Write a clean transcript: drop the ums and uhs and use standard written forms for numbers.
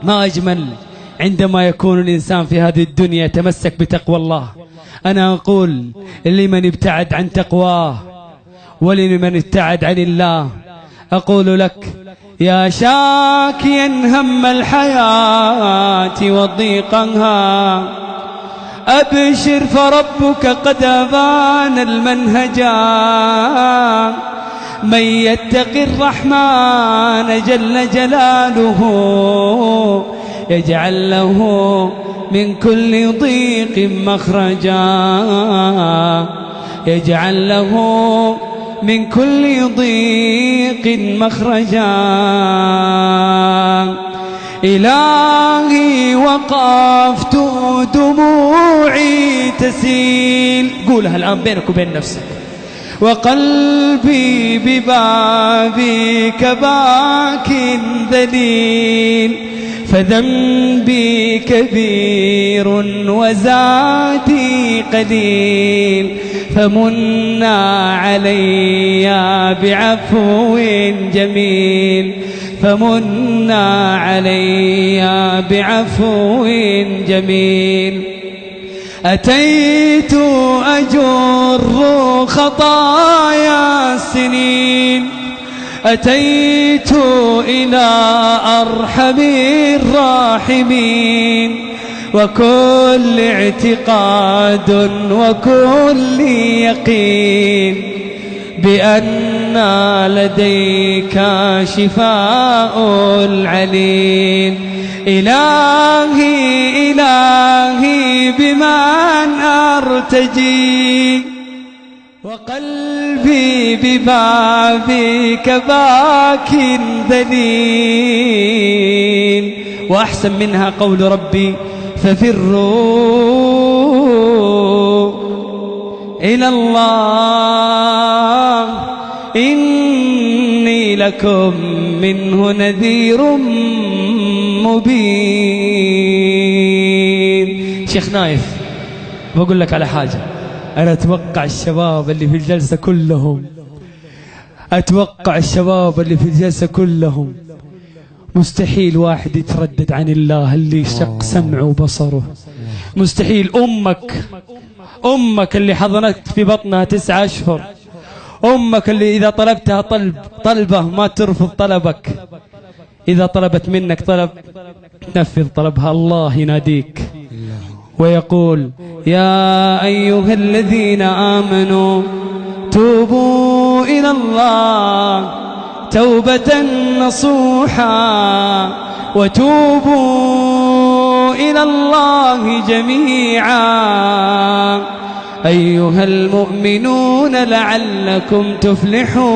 ما أجمل عندما يكون الإنسان في هذه الدنيا يتمسك بتقوى الله. أنا أقول لمن ابتعد عن تقواه ولمن ابتعد عن الله، أقول لك يا شاكيا هم الحياة وضيقها، أبشر فربك قد أبان المنهجا. من يتق الرحمن جل جلاله يجعل له من كل ضيق مخرجا، يجعل له من كل ضيق مخرجا. إلهي وقفت دموعي تسيل، قولها الآن بينك وبين نفسك، وقلبي ببابك باك ذليل، فذنبي كبير وزادي قليل، فمنا علي بعفو جميل، فمنا علي بعفو جميل. أتيت أجر خطايا السنين، أتيت إلى أرحم الراحمين، وكل اعتقاد وكل يقين بأن لديك شفاء العليل. إلهي إلهي بمن أرتجي، وقلبي ببابك باك ذليل. وأحسن منها قول ربي ففروا إلى الله إني لكم منه نذير مبين. شيخ نايف بقول لك على حاجة، أنا أتوقع الشباب اللي في الجلسة كلهم، أتوقع الشباب اللي في الجلسة كلهم مستحيل واحد يتردد عن الله اللي شق سمعه وبصره. مستحيل أمك اللي حضنت في بطنها 9 أشهر، أمك اللي إذا طلبتها طلبة ما ترفض طلبك، إذا طلبت منك طلب تنفذ طلبها. الله يناديك ويقول يا أيها الذين آمنوا توبوا إلى الله توبة نصوحا، وتوبوا إلى الله جميعا أيها المؤمنون لعلكم تفلحون.